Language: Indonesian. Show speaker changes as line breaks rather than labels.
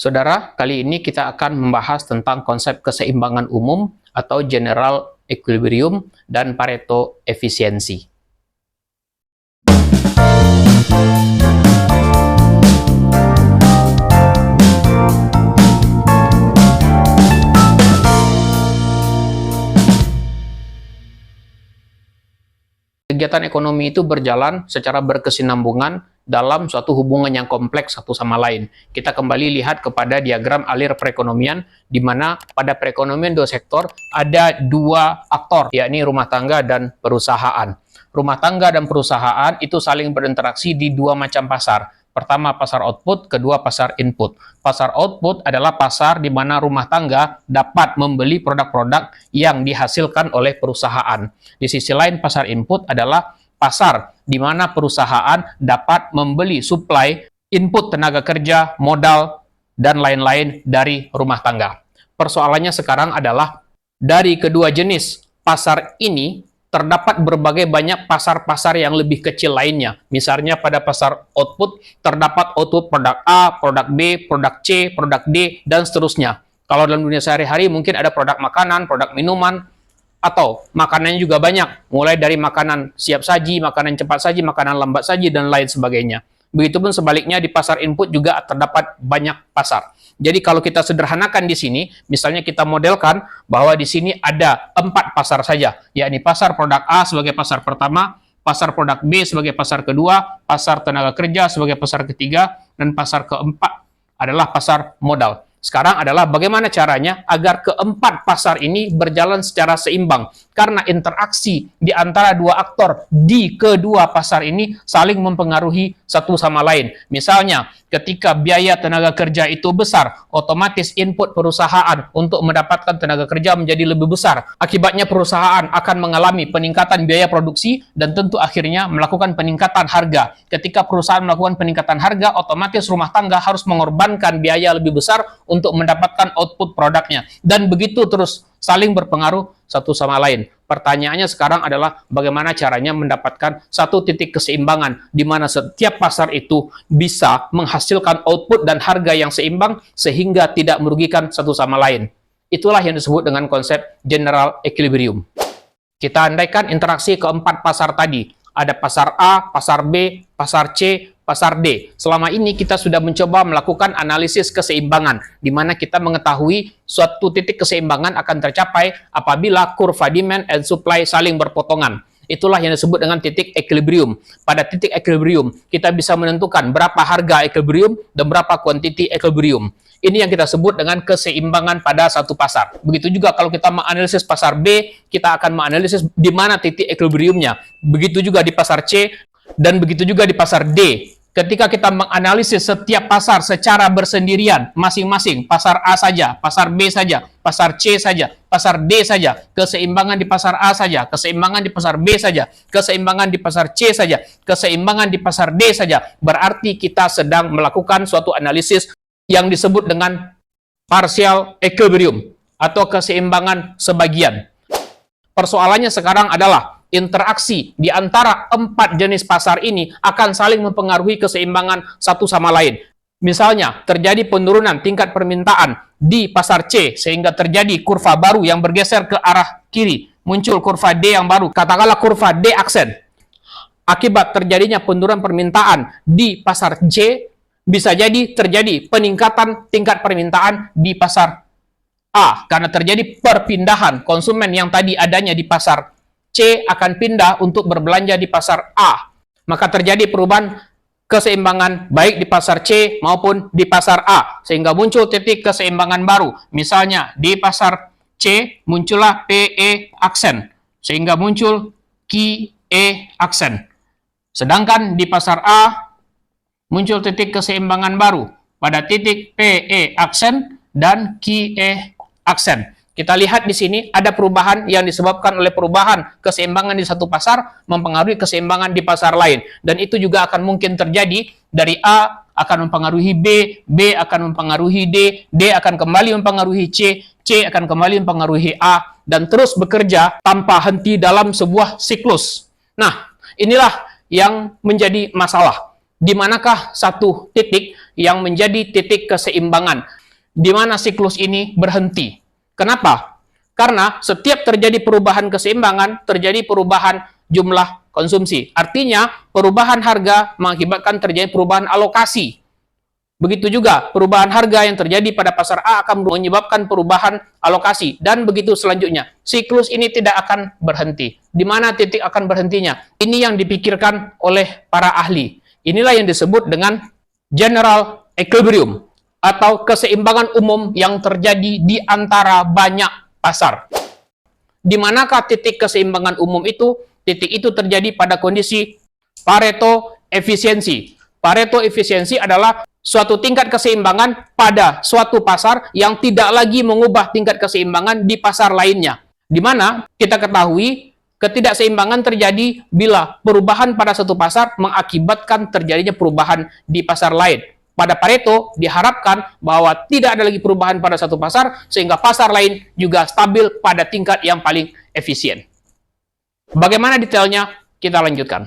Saudara, kali ini kita akan membahas tentang konsep keseimbangan umum atau general equilibrium dan Pareto efisiensi. Kegiatan ekonomi itu berjalan secara berkesinambungan dalam suatu hubungan yang kompleks satu sama lain. Kita kembali lihat kepada diagram alir perekonomian, di mana pada perekonomian dua sektor ada dua aktor, yakni rumah tangga dan perusahaan. Rumah tangga dan perusahaan itu saling berinteraksi di dua macam pasar. Pertama, pasar output, kedua, pasar input. Pasar output adalah pasar di mana rumah tangga dapat membeli produk-produk yang dihasilkan oleh perusahaan. Di sisi lain, pasar input adalah pasar di mana perusahaan dapat membeli suplai input tenaga kerja, modal, dan lain-lain dari rumah tangga. Persoalannya sekarang adalah dari kedua jenis pasar ini terdapat berbagai banyak pasar-pasar yang lebih kecil lainnya. Misalnya pada pasar output, terdapat output produk A, produk B, produk C, produk D, dan seterusnya. Kalau dalam dunia sehari-hari mungkin ada produk makanan, produk minuman, atau makanannya juga banyak. Mulai dari makanan siap saji, makanan cepat saji, makanan lambat saji, dan lain sebagainya. Begitupun sebaliknya di pasar input juga terdapat banyak pasar. Jadi kalau kita sederhanakan di sini, misalnya kita modelkan bahwa di sini ada 4 pasar saja, yakni pasar produk A sebagai pasar pertama, pasar produk B sebagai pasar kedua, pasar tenaga kerja sebagai pasar ketiga, dan pasar keempat adalah pasar modal. Sekarang adalah bagaimana caranya agar keempat pasar ini berjalan secara seimbang. Karena interaksi di antara dua aktor di kedua pasar ini saling mempengaruhi satu sama lain. Misalnya, ketika biaya tenaga kerja itu besar, otomatis input perusahaan untuk mendapatkan tenaga kerja menjadi lebih besar. Akibatnya perusahaan akan mengalami peningkatan biaya produksi dan tentu akhirnya melakukan peningkatan harga. Ketika perusahaan melakukan peningkatan harga, otomatis rumah tangga harus mengorbankan biaya lebih besar untuk mendapatkan output produknya. Dan begitu terus saling berpengaruh satu sama lain. Pertanyaannya sekarang adalah bagaimana caranya mendapatkan satu titik keseimbangan di mana setiap pasar itu bisa menghasilkan output dan harga yang seimbang sehingga tidak merugikan satu sama lain. Itulah yang disebut dengan konsep general equilibrium. Kita andaikan interaksi keempat pasar tadi. Ada pasar A, pasar B, pasar C, pasar D. Selama ini kita sudah mencoba melakukan analisis keseimbangan, di mana kita mengetahui suatu titik keseimbangan akan tercapai apabila kurva demand and supply saling berpotongan. Itulah yang disebut dengan titik equilibrium. Pada titik equilibrium, kita bisa menentukan berapa harga equilibrium dan berapa quantity equilibrium. Ini yang kita sebut dengan keseimbangan pada satu pasar. Begitu juga kalau kita menganalisis pasar B, kita akan menganalisis di mana titik equilibriumnya. Begitu juga di pasar C, dan begitu juga di pasar D. Ketika kita menganalisis setiap pasar secara bersendirian, masing-masing, pasar A saja, pasar B saja, pasar C saja, pasar D saja, keseimbangan di pasar A saja, keseimbangan di pasar B saja, keseimbangan di pasar C saja, keseimbangan di pasar D saja, berarti kita sedang melakukan suatu analisis yang disebut dengan partial equilibrium atau keseimbangan sebagian. Persoalannya sekarang adalah interaksi di antara 4 jenis pasar ini akan saling mempengaruhi keseimbangan satu sama lain. Misalnya, terjadi penurunan tingkat permintaan di pasar C sehingga terjadi kurva baru yang bergeser ke arah kiri. Muncul kurva D yang baru, katakanlah kurva D aksen. Akibat terjadinya penurunan permintaan di pasar C, bisa jadi terjadi peningkatan tingkat permintaan di pasar A karena terjadi perpindahan konsumen yang tadi adanya di pasar C akan pindah untuk berbelanja di pasar A. Maka terjadi perubahan keseimbangan baik di pasar C maupun di pasar A sehingga muncul titik keseimbangan baru. Misalnya di pasar C muncullah PE aksen sehingga muncul QE aksen. Sedangkan di pasar A muncul titik keseimbangan baru pada titik PE aksen dan QE aksen. Kita lihat di sini ada perubahan yang disebabkan oleh perubahan keseimbangan di satu pasar mempengaruhi keseimbangan di pasar lain. Dan itu juga akan mungkin terjadi dari A akan mempengaruhi B, B akan mempengaruhi D, D akan kembali mempengaruhi C, C akan kembali mempengaruhi A, dan terus bekerja tanpa henti dalam sebuah siklus. Nah, inilah yang menjadi masalah. Di manakah satu titik yang menjadi titik keseimbangan, di mana siklus ini berhenti. Kenapa? Karena setiap terjadi perubahan keseimbangan, terjadi perubahan jumlah konsumsi. Artinya, perubahan harga mengakibatkan terjadi perubahan alokasi. Begitu juga perubahan harga yang terjadi pada pasar A akan menyebabkan perubahan alokasi. Dan begitu selanjutnya. Siklus ini tidak akan berhenti. Di mana titik akan berhentinya? Ini yang dipikirkan oleh para ahli. Inilah yang disebut dengan general equilibrium atau keseimbangan umum yang terjadi di antara banyak pasar. Di manakah titik keseimbangan umum itu? Titik itu terjadi pada kondisi Pareto efisiensi. Pareto efisiensi adalah suatu tingkat keseimbangan pada suatu pasar yang tidak lagi mengubah tingkat keseimbangan di pasar lainnya. Di mana kita ketahui ketidakseimbangan terjadi bila perubahan pada satu pasar mengakibatkan terjadinya perubahan di pasar lain. Pada Pareto diharapkan bahwa tidak ada lagi perubahan pada satu pasar sehingga pasar lain juga stabil pada tingkat yang paling efisien. Bagaimana detailnya? Kita lanjutkan.